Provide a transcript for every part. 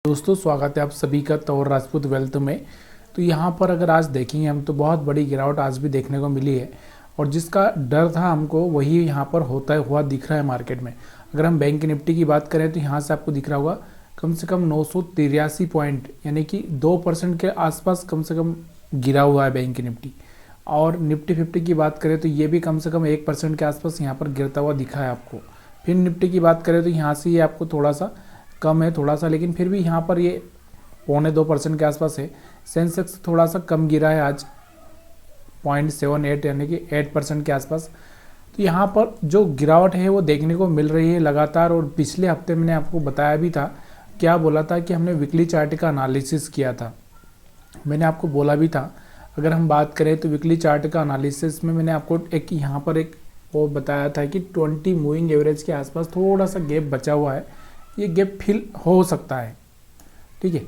दोस्तों स्वागत है आप सभी का तौर राजपूत वेल्थ में। तो यहाँ पर अगर आज देखेंगे हम तो बहुत बड़ी गिरावट आज भी देखने को मिली है और जिसका डर था हमको वही यहाँ पर होता हुआ दिख रहा है मार्केट में। अगर हम बैंक निफ्टी की बात करें तो यहाँ से आपको दिख रहा होगा कम से कम 983 पॉइंट यानी कि 2% के आसपास कम से कम गिरा हुआ है बैंक निफ्टी। और निफ्टी 50 की बात करें तो ये भी कम से कम 1% के आसपास यहाँ पर गिरता हुआ दिखा है आपको। फिर निफ्टी की बात करें तो यहाँ से ये आपको थोड़ा सा कम है थोड़ा सा, लेकिन फिर भी यहाँ पर ये 1.25% के आसपास है। सेंसेक्स थोड़ा सा कम गिरा है आज 0.78 यानी कि 8% के आसपास। तो यहाँ पर जो गिरावट है वो देखने को मिल रही है लगातार। और पिछले हफ्ते मैंने आपको बताया भी था, क्या बोला था कि हमने वीकली चार्ट का एनालिसिस किया था। मैंने आपको बोला भी था अगर हम बात करें तो वीकली चार्ट का एनालिसिस में मैंने आपको एक यहाँ पर एक वो बताया था कि 20 मूविंग एवरेज के आसपास थोड़ा सा गैप बचा हुआ है, ये गैप फिल हो सकता है। ठीक है,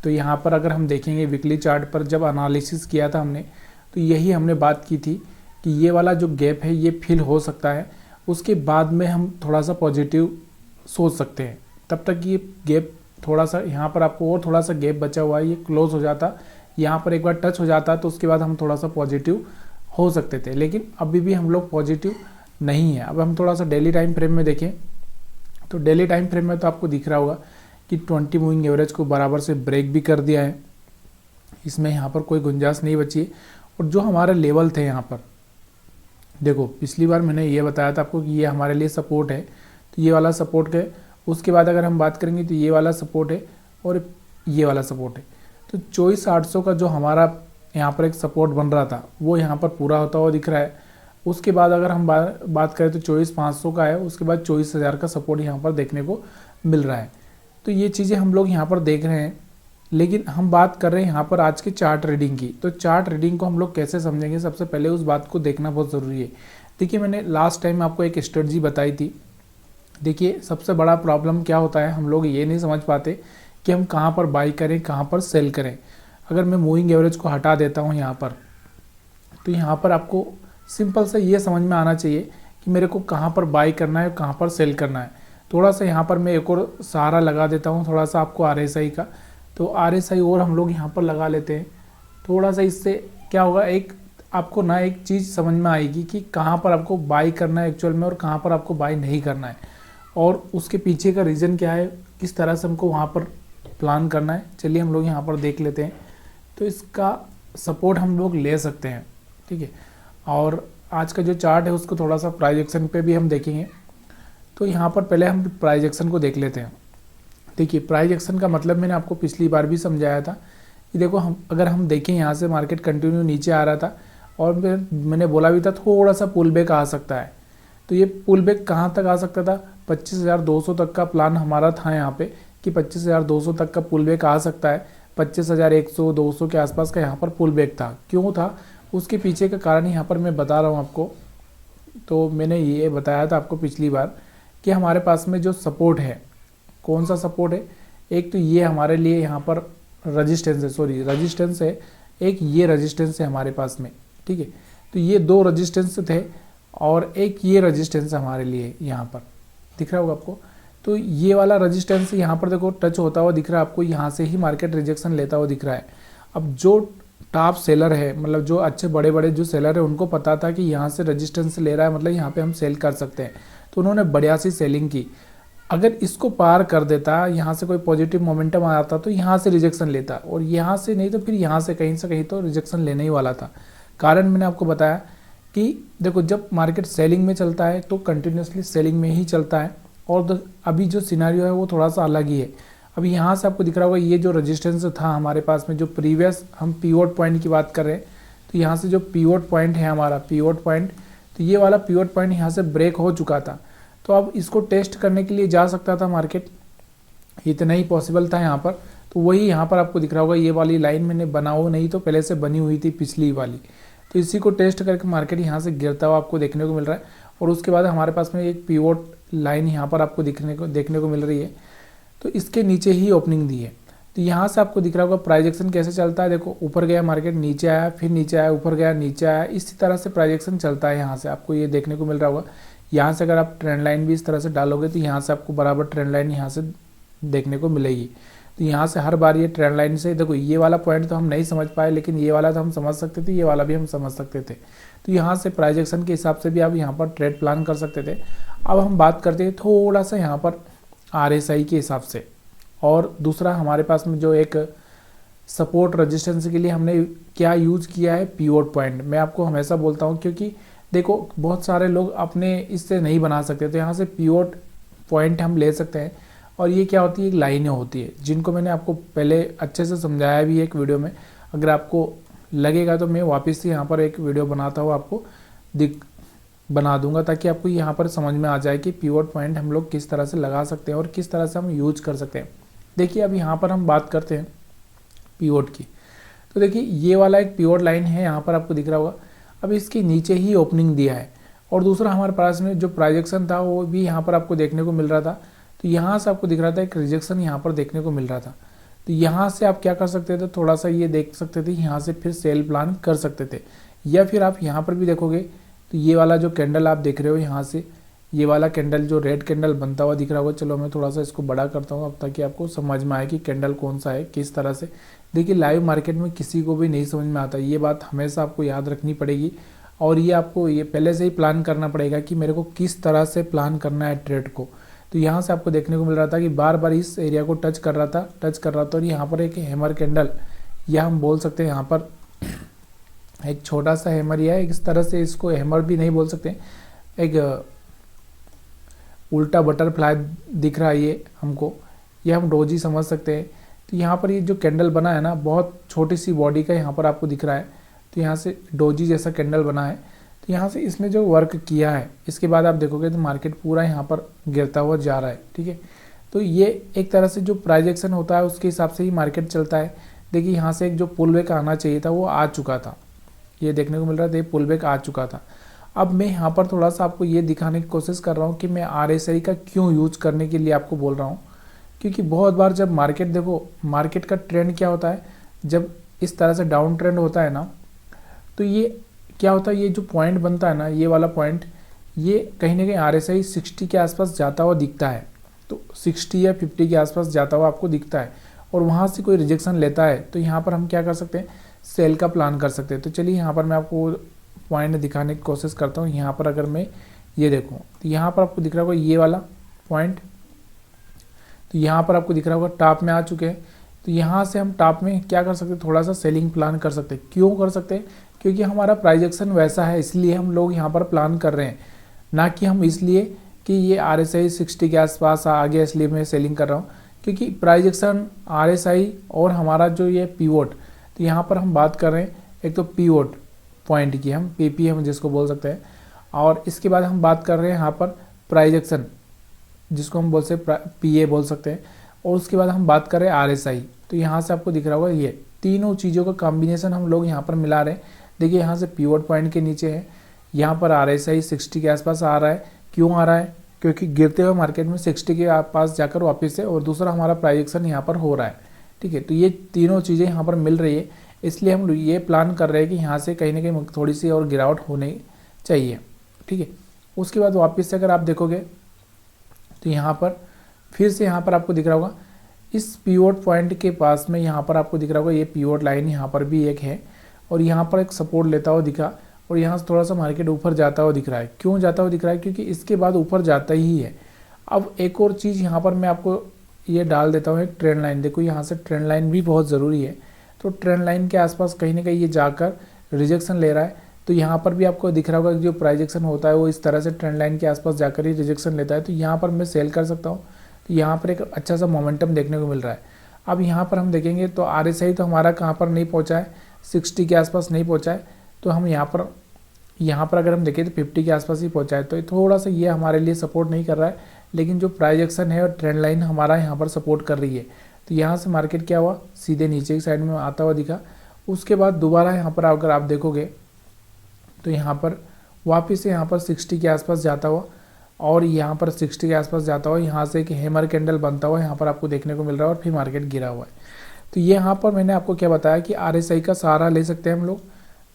तो यहाँ पर अगर हम देखेंगे वीकली चार्ट पर जब एनालिसिस किया था हमने तो यही हमने बात की थी कि ये वाला जो गैप है ये फिल हो सकता है। उसके बाद में हम थोड़ा सा पॉजिटिव सोच सकते हैं। तब तक ये गैप थोड़ा सा यहाँ पर आपको और थोड़ा सा गैप बचा हुआ है, ये क्लोज हो जाता, यहाँ पर एक बार टच हो जाता तो उसके बाद हम थोड़ा सा पॉजिटिव हो सकते थे, लेकिन अभी भी हम लोग पॉजिटिव नहीं है। अब हम थोड़ा सा डेली टाइम फ्रेम में देखें तो डेली टाइम फ्रेम में तो आपको दिख रहा होगा कि 20 मूविंग एवरेज को बराबर से ब्रेक भी कर दिया है, इसमें यहाँ पर कोई गुंजाइश नहीं बची है। और जो हमारे लेवल थे यहाँ पर देखो, पिछली बार मैंने ये बताया था आपको कि ये हमारे लिए सपोर्ट है, तो ये वाला सपोर्ट है। उसके बाद अगर हम बात करेंगे तो ये वाला सपोर्ट है और ये वाला सपोर्ट है। तो 24,800 का जो हमारा यहाँ पर एक सपोर्ट बन रहा था वो यहाँ पर पूरा होता हुआ दिख रहा है। उसके बाद अगर हम बात करें तो 24,500 का है, उसके बाद 24,000 का सपोर्ट यहाँ पर देखने को मिल रहा है। तो ये चीज़ें हम लोग यहाँ पर देख रहे हैं, लेकिन हम बात कर रहे हैं यहाँ पर आज के चार्ट रीडिंग की। तो चार्ट रीडिंग को हम लोग कैसे समझेंगे, सबसे पहले उस बात को देखना बहुत ज़रूरी है। देखिए, मैंने लास्ट टाइम आपको एक स्ट्रेटजी बताई थी। देखिए, सबसे बड़ा प्रॉब्लम क्या होता है, हम लोग ये नहीं समझ पाते कि हम कहाँ पर बाई करें कहाँ पर सेल करें। अगर मैं मूविंग एवरेज को हटा देता हूँ यहाँ पर, तो यहाँ पर आपको सिंपल से ये समझ में आना चाहिए कि मेरे को कहाँ पर बाई करना है कहाँ पर सेल करना है। थोड़ा सा यहाँ पर मैं एक और सहारा लगा देता हूँ थोड़ा सा आपको RSI का। तो RSI और हम लोग यहाँ पर लगा लेते हैं थोड़ा सा। इससे क्या होगा, एक आपको ना एक चीज़ समझ में आएगी कि कहाँ पर आपको बाई करना है एक्चुअल में और कहाँ पर आपको बाई नहीं करना है, और उसके पीछे का रीज़न क्या है, किस तरह से हमको वहाँ पर प्लान करना है। चलिए हम लोग यहाँ पर देख लेते हैं। तो इसका सपोर्ट हम लोग ले सकते हैं, ठीक है। और आज का जो चार्ट है उसको थोड़ा सा प्राइस एक्शन पे भी हम देखेंगे। तो यहाँ पर पहले हम प्राइस एक्शन को देख लेते हैं। देखिए, प्राइस एक्शन का मतलब मैंने आपको पिछली बार भी समझाया था कि देखो, अगर हम देखें यहाँ से मार्केट कंटिन्यू नीचे आ रहा था और मैंने बोला भी था थोड़ा सा पुल बैक आ सकता है। तो ये पुल बैक कहाँ तक आ सकता था, 25,200 तक का प्लान हमारा था यहाँ पे कि 25,200 तक का पुल बैक आ सकता है। 25,100 200 के आसपास का यहाँ पर पुल बैक था। क्यों था, उसके पीछे का कारण यहाँ पर मैं बता रहा हूँ आपको। तो मैंने ये बताया था आपको पिछली बार कि हमारे पास में जो सपोर्ट है, कौन सा सपोर्ट है, एक तो ये हमारे लिए यहाँ पर रजिस्टेंस है, एक ये रजिस्टेंस है हमारे पास में, ठीक है। तो ये दो रजिस्टेंस थे और एक ये रजिस्टेंस हमारे लिए यहाँ पर दिख रहा होगा आपको। तो ये वाला रजिस्टेंस यहाँ पर देखो टच होता हुआ दिख रहा है आपको, यहाँ से ही मार्केट रिजेक्शन लेता हुआ दिख रहा है। अब जो टॉप सेलर है, मतलब जो अच्छे बड़े बड़े जो सेलर है, उनको पता था कि यहाँ से रेजिस्टेंस ले रहा है, मतलब यहाँ पे हम सेल कर सकते हैं, तो उन्होंने बढ़िया सी सेलिंग की। अगर इसको पार कर देता, यहाँ से कोई पॉजिटिव मोमेंटम आ जाता तो यहाँ से रिजेक्शन लेता, और यहाँ से नहीं तो फिर यहाँ से कहीं तो रिजेक्शन लेने ही वाला था। कारण मैंने आपको बताया कि देखो, जब मार्केट सेलिंग में चलता है तो कंटिन्यूसली सेलिंग में ही चलता है, और अभी जो सिनारियो है वो थोड़ा सा अलग ही है। अभी यहाँ से आपको दिख रहा होगा ये जो रेजिस्टेंस था हमारे पास में, जो प्रीवियस हम पिवोट पॉइंट की बात कर रहे हैं, तो यहाँ से जो पिवोट पॉइंट है हमारा पिवोट पॉइंट, तो ये वाला पिवोट पॉइंट यहाँ से ब्रेक हो चुका था। तो अब इसको टेस्ट करने के लिए जा सकता था मार्केट, इतना ही पॉसिबल था यहाँ पर। तो वही यहाँ पर आपको दिख रहा होगा, ये वाली लाइन मैंने बनाओ नहीं तो पहले से बनी हुई थी पिछली वाली, तो इसी को टेस्ट करके मार्केट यहाँ से गिरता हुआ आपको देखने को मिल रहा है। और उसके बाद हमारे पास में एक पिवोट लाइन यहाँ पर आपको देखने को मिल रही है, तो इसके नीचे ही ओपनिंग दी है। तो यहाँ से आपको दिख रहा होगा प्राइस एक्शन कैसे चलता है। देखो, ऊपर गया मार्केट, नीचे आया, फिर नीचे आया, ऊपर गया, नीचे आया, इसी तरह से प्राइस एक्शन चलता है। यहाँ से आपको ये देखने को मिल रहा होगा। यहाँ से अगर आप ट्रेंड लाइन भी इस तरह से डालोगे तो यहाँ से आपको बराबर ट्रेंड लाइन यहाँ से देखने को मिलेगी। तो यहाँ से हर बार ये ट्रेंड लाइन से देखो, ये वाला पॉइंट तो हम नहीं समझ पाए, लेकिन ये वाला तो हम समझ सकते थे, ये वाला भी हम समझ सकते थे। तो यहाँ से प्राइस एक्शन के हिसाब से भी आप यहाँ पर ट्रेड प्लान कर सकते थे। अब हम बात करते हैं थोड़ा सा यहाँ पर RSI के हिसाब से, और दूसरा हमारे पास में जो एक सपोर्ट रेजिस्टेंस के लिए हमने क्या यूज़ किया है, पिवोट पॉइंट। मैं आपको हमेशा बोलता हूँ, क्योंकि देखो बहुत सारे लोग अपने इससे नहीं बना सकते, तो यहाँ से पिवोट पॉइंट हम ले सकते हैं। और ये क्या होती है, एक लाइनें होती है, जिनको मैंने आपको पहले अच्छे से समझाया भी एक वीडियो में। अगर आपको लगेगा तो मैं वापस से यहाँ पर एक वीडियो बनाता हूँ, आपको बना दूंगा, ताकि आपको यहाँ पर समझ में आ जाए कि पिवोट पॉइंट हम लोग किस तरह से लगा सकते हैं और किस तरह से हम यूज कर सकते हैं। देखिए अब यहाँ पर हम बात करते हैं पिवोट की। तो देखिए ये वाला एक पिवोट लाइन है, यहाँ पर आपको दिख रहा होगा। अब इसके नीचे ही ओपनिंग दिया है, और दूसरा हमारे पास में जो प्राइजेक्शन था वो भी यहाँ पर आपको देखने को मिल रहा था। तो यहाँ से आपको दिख रहा था एक रिजेक्शन यहाँ पर देखने को मिल रहा था। तो यहाँ से आप क्या कर सकते थे, थोड़ा सा ये देख सकते थे, यहाँ से फिर सेल प्लान कर सकते थे। या फिर आप यहाँ पर भी देखोगे तो ये वाला जो कैंडल आप देख रहे हो, यहाँ से ये वाला कैंडल जो रेड कैंडल बनता हुआ दिख रहा होगा। चलो मैं थोड़ा सा इसको बड़ा करता हूँ अब, ताकि आपको समझ में आए कि कैंडल कौन सा है, किस तरह से। देखिए लाइव मार्केट में किसी को भी नहीं समझ में आता, ये बात हमेशा आपको याद रखनी पड़ेगी। और ये आपको ये पहले से ही प्लान करना पड़ेगा कि मेरे को किस तरह से प्लान करना है ट्रेड को। तो यहाँ से आपको देखने को मिल रहा था कि बार बार इस एरिया को टच कर रहा था और यहाँ पर एक हैमर कैंडल, या हम बोल सकते हैं यहाँ पर एक छोटा सा हैमर, या इस तरह से इसको हैमर भी नहीं बोल सकते, एक उल्टा बटरफ्लाई दिख रहा है ये हमको, ये हम डोजी समझ सकते हैं। तो यहाँ पर ये जो कैंडल बना है ना, बहुत छोटी सी बॉडी का यहाँ पर आपको दिख रहा है। तो यहाँ से डोजी जैसा कैंडल बना है। तो यहाँ से इसने जो वर्क किया है, इसके बाद आप देखोगे तो मार्केट पूरा यहाँ पर गिरता हुआ जा रहा है, ठीक है। तो ये एक तरह से जो प्राइस एक्शन होता है उसके हिसाब से ही मार्केट चलता है। देखिए यहाँ से एक जो पुल बैक आना चाहिए था वो आ चुका था, ये देखने को मिल रहा था, ये पुल बैक आ चुका था। अब मैं यहाँ पर थोड़ा सा आपको ये दिखाने की कोशिश कर रहा हूँ कि मैं RSI का क्यों यूज करने के लिए आपको बोल रहा हूँ। क्योंकि बहुत बार जब मार्केट, देखो मार्केट का ट्रेंड क्या होता है, जब इस तरह से डाउन ट्रेंड होता है ना, तो ये क्या होता है, ये जो पॉइंट बनता है ना, ये वाला पॉइंट, ये कहीं ना कहीं RSI 60 के आसपास जाता हुआ दिखता है। तो 60 या 50 के आसपास जाता हुआ आपको दिखता है, और वहाँ से कोई रिजेक्शन लेता है, तो यहाँ पर हम क्या कर सकते हैं, सेल का प्लान कर सकते हैं। तो चलिए यहाँ पर मैं आपको पॉइंट दिखाने की कोशिश करता हूँ। यहाँ पर अगर मैं ये देखूँ तो यहाँ पर आपको दिख रहा होगा ये वाला पॉइंट, तो यहाँ पर आपको दिख रहा होगा टॉप में आ चुके हैं। तो यहाँ से हम टॉप में क्या कर सकते हैं, थोड़ा सा सेलिंग प्लान कर सकते हैं। क्यों कर सकते हैं, क्योंकि हमारा प्राइस एक्शन वैसा है, इसलिए हम लोग यहाँ पर प्लान कर रहे हैं, ना कि हम इसलिए कि ये RSI 60 के आसपास आ गया इसलिए मैं सेलिंग कर रहा हूँ। क्योंकि प्राइस एक्शन, RSI और हमारा जो ये पिवोट, तो यहाँ पर हम बात कर रहे हैं एक तो पिवोट पॉइंट की, हम PP हम जिसको बोल सकते हैं, और इसके बाद हम बात कर रहे हैं यहाँ पर प्राइस एक्शन, जिसको हम बोल सकते PA बोल सकते हैं, और उसके बाद हम बात कर रहे हैं RSI। तो यहाँ से आपको दिख रहा होगा ये तीनों चीज़ों का कॉम्बिनेशन हम लोग यहाँ पर मिला रहे हैं। देखिए यहाँ से पिवोट पॉइंट के नीचे है, यहाँ पर RSI 60 के आसपास आ रहा है। क्यों आ रहा है, क्योंकि गिरते हुए मार्केट में 60 के आसपास जाकर वापस से, और दूसरा हमारा प्राइस एक्शन यहाँ पर हो रहा है, ठीक है। तो ये तीनों चीज़ें यहाँ पर मिल रही है, इसलिए हम ये प्लान कर रहे हैं कि यहाँ से कहीं ना कहीं थोड़ी सी और गिरावट होनी चाहिए, ठीक है। उसके बाद वापस से अगर आप देखोगे तो यहाँ पर फिर से यहाँ पर आपको दिख रहा होगा इस पिवोट पॉइंट के पास में, यहाँ पर आपको दिख रहा होगा ये पिवोट लाइन यहाँ पर भी एक है, और यहाँ पर एक सपोर्ट लेता हुआ दिखा, और यहाँ से थोड़ा सा मार्केट ऊपर जाता हुआ दिख रहा है। क्यों जाता हुआ दिख रहा है, क्योंकि इसके बाद ऊपर जाता ही है। अब एक और चीज़ यहाँ पर मैं आपको ये डाल देता हूँ, एक ट्रेंड लाइन। देखो यहाँ से ट्रेंड लाइन भी बहुत ज़रूरी है। तो ट्रेंड लाइन के आसपास कहीं ना कहीं ये जाकर रिजेक्शन ले रहा है। तो यहाँ पर भी आपको दिख रहा होगा कि जो प्राइस एक्शन होता है वो इस तरह से ट्रेंड लाइन के आसपास जाकर ही रिजेक्शन लेता है। तो यहाँ पर मैं सेल कर सकता हूँ। तो यहाँ पर एक अच्छा सा मोमेंटम देखने को मिल रहा है। अब यहाँ पर हम देखेंगे तो RSI तो हमारा कहाँ पर नहीं पहुँचा है, 60 के आसपास नहीं पहुँचा है। तो हम यहाँ पर अगर हम देखें तो 50 के आसपास ही पहुँचा है। तो थोड़ा सा ये हमारे लिए सपोर्ट नहीं कर रहा है, लेकिन जो प्राइस एक्शन है और ट्रेंड लाइन हमारा यहाँ पर सपोर्ट कर रही है। तो यहाँ से मार्केट क्या हुआ, सीधे नीचे की साइड में आता हुआ दिखा। उसके बाद दोबारा यहाँ पर अगर आप देखोगे तो यहाँ पर वापस से यहाँ पर 60 के आसपास जाता हुआ, और यहाँ पर 60 के आसपास जाता हुआ यहाँ से एक हैमर कैंडल बनता हुआ यहाँ पर आपको देखने को मिल रहा है, और फिर मार्केट गिरा हुआ है। तो ये यहाँ पर मैंने आपको क्या बताया कि RSI का सहारा ले सकते हैं हम लोग।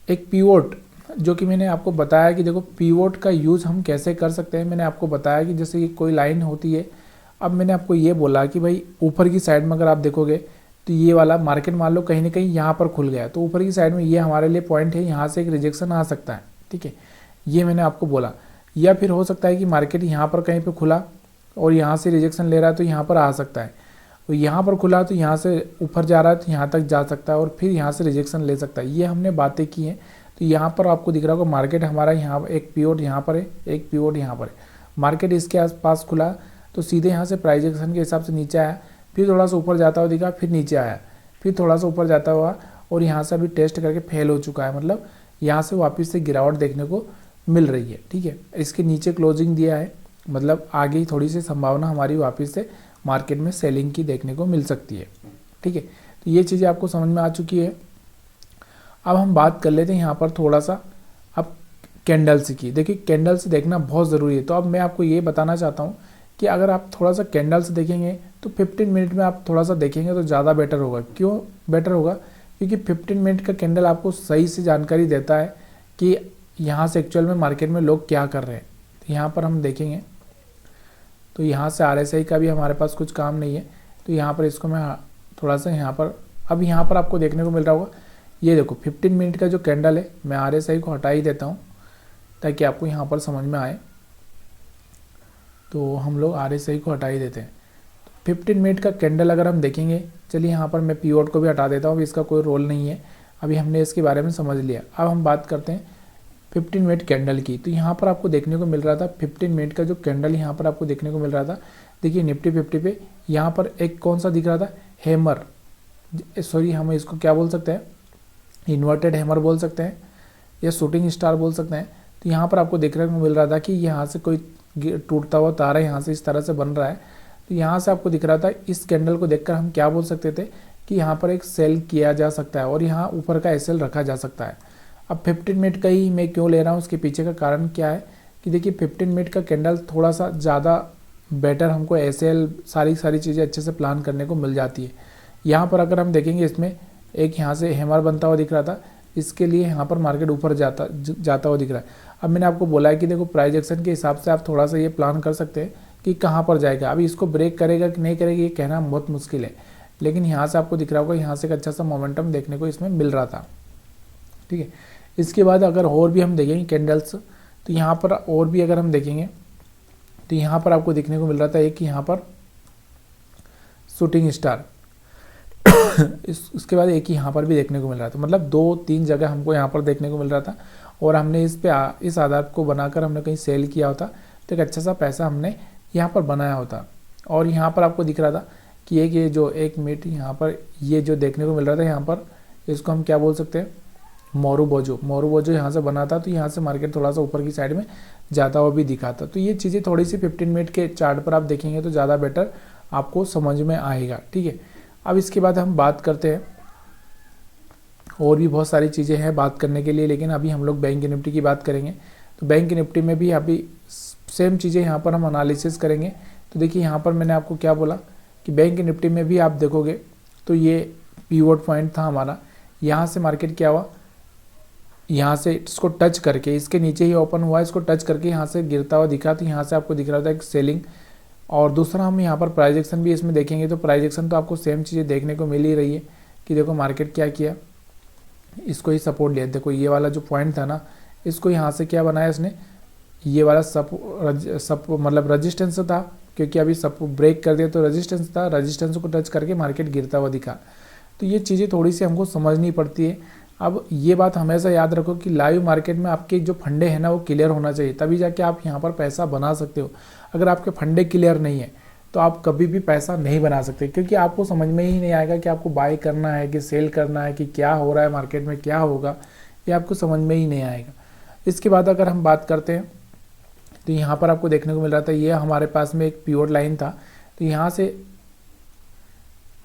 एक पिवोट, जो कि मैंने आपको बताया कि देखो पिवोट का यूज़ हम कैसे कर सकते हैं। मैंने आपको बताया कि जैसे कि कोई लाइन होती है अब मैंने आपको ये बोला कि भाई ऊपर की साइड में अगर आप देखोगे तो ये वाला मार्केट मान लो कहीं ना कहीं यहाँ पर खुल गया, तो ऊपर की साइड में ये हमारे लिए पॉइंट है, यहाँ से एक रिजेक्शन आ सकता है, ठीक है, ये मैंने आपको बोला। या फिर हो सकता है कि मार्केट यहाँ पर कहीं पे खुला और यहाँ से रिजेक्शन ले रहा है तो यहाँ पर आ सकता है, तो यहाँ पर खुला तो यहाँ से ऊपर जा रहा है तो यहाँ तक जा सकता है और फिर यहाँ से रिजेक्शन ले सकता है। ये हमने बातें की हैं। तो यहाँ पर आपको दिख रहा होगा मार्केट हमारा यहाँ एक पिवट यहाँ पर है, एक पिवट यहाँ पर है, मार्केट इसके आसपास खुला तो सीधे यहाँ से प्राइस एक्शन के हिसाब से नीचे आया, फिर थोड़ा सा ऊपर जाता हुआ दिखा, फिर नीचे आया, फिर थोड़ा सा ऊपर जाता हुआ और यहाँ से अभी टेस्ट करके फेल हो चुका है, मतलब यहाँ से वापस से गिरावट देखने को मिल रही है, ठीक है। इसके नीचे क्लोजिंग दिया है, मतलब आगे ही थोड़ी सी संभावना हमारी वापस से मार्केट में सेलिंग की देखने को मिल सकती है, ठीक है। तो ये चीज़ें आपको समझ में आ चुकी है। अब हम बात कर लेते हैं यहाँ पर थोड़ा सा अब कैंडल्स की। देखिए कैंडल्स देखना बहुत ज़रूरी है, तो अब मैं आपको ये बताना चाहता हूँ कि अगर आप थोड़ा सा कैंडल्स देखेंगे तो 15 मिनट में आप थोड़ा सा देखेंगे तो ज़्यादा बेटर होगा। क्यों बेटर होगा? क्योंकि 15 मिनट का कैंडल आपको सही से जानकारी देता है कि यहाँ से एक्चुअल में मार्केट में लोग क्या कर रहे हैं। तो यहाँ पर हम देखेंगे तो यहाँ से RSI का भी हमारे पास कुछ काम नहीं है, तो यहाँ पर इसको मैं थोड़ा सा यहाँ पर, अब यहाँ पर आपको देखने को मिल रहा होगा, ये देखो 15 मिनट का जो कैंडल है, मैं RSI को हटा ही देता हूँ ताकि आपको यहाँ पर समझ में आए। तो हम लोग RSI को हटा ही देते हैं। 15 मिनट का कैंडल अगर हम देखेंगे, चलिए यहाँ पर मैं पीवट को भी हटा देता हूँ, इसका कोई रोल नहीं है, अभी हमने इसके बारे में समझ लिया। अब हम बात करते हैं 15 मिनट कैंडल की। तो यहाँ पर आपको देखने को मिल रहा था 15 मिनट का जो कैंडल यहाँ पर आपको देखने को मिल रहा था, देखिए निफ्टी 50 पे यहाँ पर एक कौन सा दिख रहा था, हैमर, सॉरी हम इसको क्या बोल सकते हैं, इन्वर्टेड हैमर बोल सकते हैं या शूटिंग स्टार बोल सकते हैं। तो यहाँ पर आपको देखने को मिल रहा था कि यहाँ से कोई टूटता हुआ तारा यहाँ से इस तरह से बन रहा है। तो यहाँ से आपको दिख रहा था, इस कैंडल को देखकर हम क्या बोल सकते थे कि यहाँ पर एक सेल किया जा सकता है और यहाँ ऊपर का SL रखा जा सकता है। अब 15 मिनट का ही मैं क्यों ले रहा हूँ, उसके पीछे का कारण क्या है कि देखिए 15 मिनट का कैंडल थोड़ा सा ज़्यादा बेटर हमको SL सारी चीज़ें अच्छे से प्लान करने को मिल जाती है। यहाँ पर अगर हम देखेंगे, इसमें एक यहाँ से हैमर बनता हुआ दिख रहा था, इसके लिए यहाँ पर मार्केट ऊपर जाता हुआ दिख रहा है। अब मैंने आपको बोला है कि देखो प्राइस एक्शन के हिसाब से आप थोड़ा सा ये प्लान कर सकते हैं कि कहाँ पर जाएगा। अभी इसको ब्रेक करेगा कि नहीं करेगा ये कहना बहुत मुश्किल है, लेकिन यहाँ से आपको दिख रहा होगा, यहाँ से एक अच्छा सा मोमेंटम देखने को इसमें मिल रहा था, ठीक है। इसके बाद अगर और भी हम देखेंगे कैंडल्स, तो यहाँ पर और भी अगर हम देखेंगे तो यहाँ पर आपको देखने को मिल रहा था एक यहाँ पर शूटिंग स्टार इसके बाद एक यहाँ पर भी देखने को मिल रहा था, मतलब 2-3 जगह हमको यहाँ पर देखने को मिल रहा था और हमने इस आधार को बनाकर हमने कहीं सेल किया होता तो एक अच्छा सा पैसा हमने यहाँ पर बनाया होता। और यहाँ पर आपको दिख रहा था कि ये जो एक मिनट यहाँ पर ये जो देखने को मिल रहा था, यहाँ पर इसको हम क्या बोल सकते हैं, मोरूबोजो यहाँ से बना था, तो यहाँ से मार्केट थोड़ा सा ऊपर की साइड में जाता हुआ भी दिखा था। तो ये चीज़ें थोड़ी सी 15 मिनट के चार्ट पर आप देखेंगे तो ज़्यादा बेटर आपको समझ में आएगा, ठीक है। अब इसके बाद हम बात करते हैं, और भी बहुत सारी चीज़ें हैं बात करने के लिए, लेकिन अभी हम लोग बैंक निफ्टी की बात करेंगे। तो बैंक निफ्टी में भी अभी सेम चीज़ें यहाँ पर हम एनालिसिस करेंगे। तो देखिए यहाँ पर मैंने आपको क्या बोला कि बैंक निफ्टी में भी आप देखोगे तो ये पिवट पॉइंट था हमारा, यहाँ से मार्केट क्या हुआ, यहाँ से इसको टच करके इसके नीचे ही ओपन हुआ, इसको टच करके यहाँ से गिरता हुआ दिखा, तो यहाँ से आपको दिख रहा था एक सेलिंग। और दूसरा हम यहाँ पर प्राइस एक्शन भी इसमें देखेंगे, तो प्राइस एक्शन तो आपको सेम चीज़ें देखने को मिल ही रही है कि देखो मार्केट क्या किया, इसको ही सपोर्ट लिया, देखो ये वाला जो पॉइंट था ना, इसको यहाँ से क्या बनाया इसने, ये वाला मतलब रजिस्टेंस था, क्योंकि अभी सब ब्रेक कर दिया तो रजिस्टेंस था, रजिस्टेंस को टच करके मार्केट गिरता हुआ दिखा। तो ये चीज़ें थोड़ी सी हमको समझनी पड़ती है। अब ये बात हमेशा याद रखो कि लाइव मार्केट में आपके जो फंडे हैं ना वो क्लियर होना चाहिए, तभी जाके आप यहाँ पर पैसा बना सकते हो। अगर आपके फंडे क्लियर नहीं है तो आप कभी भी पैसा नहीं बना सकते, क्योंकि आपको समझ में ही नहीं आएगा कि आपको बाय करना है कि सेल करना है, कि क्या हो रहा है मार्केट में, क्या होगा, ये आपको समझ में ही नहीं आएगा। इसके बाद अगर हम बात करते हैं तो यहाँ पर आपको देखने को मिल रहा था, ये हमारे पास में एक पिवट लाइन था। तो यहाँ से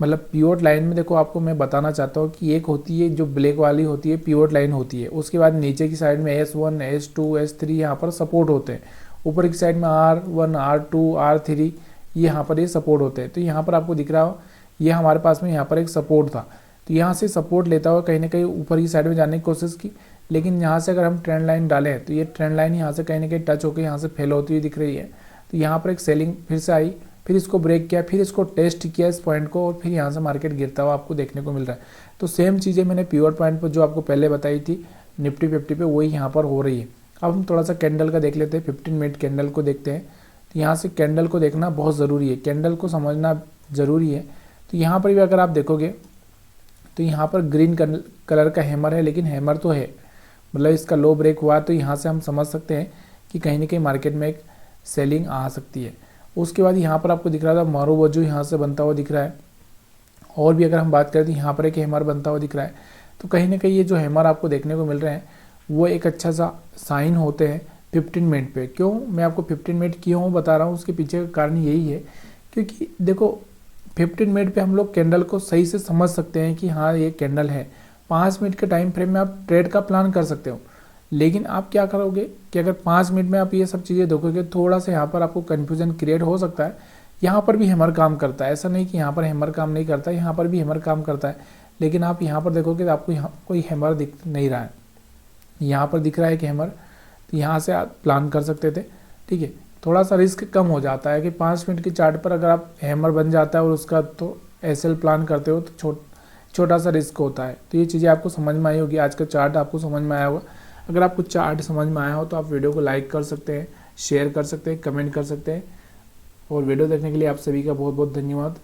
मतलब पिवट लाइन में देखो आपको मैं बताना चाहता हूँ कि एक होती है जो ब्लैक वाली होती है पिवट लाइन होती है, उसके बाद नीचे की साइड में S1 S2 S3 यहाँ पर सपोर्ट होते हैं, ऊपर की साइड में R1 R2 R3 यहाँ पर ये सपोर्ट होते हैं। तो यहाँ पर आपको दिख रहा हो ये हमारे पास में यहाँ पर एक सपोर्ट था, तो यहाँ से सपोर्ट लेता हुआ कहीं ना कहीं ऊपर की साइड में जाने की कोशिश की, लेकिन यहाँ से अगर हम ट्रेंड लाइन डालें तो ये ट्रेंड लाइन यहाँ से कहीं ना कहीं टच होकर यहाँ से फेल होती हुई दिख रही है। तो यहाँ पर एक सेलिंग फिर से आई, फिर इसको ब्रेक किया, फिर इसको टेस्ट किया इस पॉइंट को, और फिर यहाँ से मार्केट गिरता हुआ आपको देखने को मिल रहा है। तो सेम चीज़ें मैंने पिवट पॉइंट पर जो आपको पहले बताई थी निफ्टी 50 पे, वही यहाँ पर हो रही है। अब हम थोड़ा सा कैंडल का देख लेते हैं, 15 मिनट कैंडल को देखते हैं। तो यहाँ से कैंडल को देखना बहुत ज़रूरी है, कैंडल को समझना ज़रूरी है। तो यहाँ पर भी अगर आप देखोगे तो यहाँ पर ग्रीन कलर का हैमर है, लेकिन हैमर तो है, मतलब इसका लो ब्रेक हुआ, तो यहाँ से हम समझ सकते हैं कि कहीं ना कहीं मार्केट में एक सेलिंग आ सकती है। उसके बाद यहाँ पर आपको दिख रहा था मारूबोजू यहाँ से बनता हुआ दिख रहा है, और भी अगर हम बात करें तो यहाँ पर एक हैमर बनता हुआ दिख रहा है। तो कहीं ना कहीं ये जो हैमर आपको देखने को मिल रहे हैं वो एक अच्छा सा साइन होते हैं 15 मिनट पे। क्यों मैं आपको 15 मिनट क्यों बता रहा हूँ, उसके पीछे का कारण यही है क्योंकि देखो 15 मिनट पे हम लोग कैंडल को सही से समझ सकते हैं कि हाँ ये कैंडल है। 5 मिनट के टाइम फ्रेम में आप ट्रेड का प्लान कर सकते हो, लेकिन आप क्या करोगे कि अगर 5 मिनट में आप ये सब चीज़ें देखोगे, थोड़ा सा यहाँ पर आपको कन्फ्यूजन क्रिएट हो सकता है। यहाँ पर भी हैमर काम करता है, ऐसा नहीं कि यहाँ पर हैमर काम नहीं करता, यहाँ पर भी हैमर काम करता है, लेकिन आप यहाँ पर देखोगे तो आपको यहाँ कोई हैमर दिख नहीं रहा है। यहाँ पर दिख रहा है कि हैमर, तो यहाँ से आप प्लान कर सकते थे। ठीक है, थोड़ा सा रिस्क कम हो जाता है कि 5 मिनट की चार्ट पर अगर आप हैमर बन जाता है और उसका तो एसएल प्लान करते हो तो छोटा सा रिस्क होता है। तो ये चीज़ें आपको समझ में आई होगी, आज का चार्ट आपको समझ में आया होगा। अगर आपको चार्ट समझ में आया हो तो आप वीडियो को लाइक कर सकते हैं, शेयर कर सकते हैं, कमेंट कर सकते हैं। और वीडियो देखने के लिए आप सभी का बहुत बहुत धन्यवाद।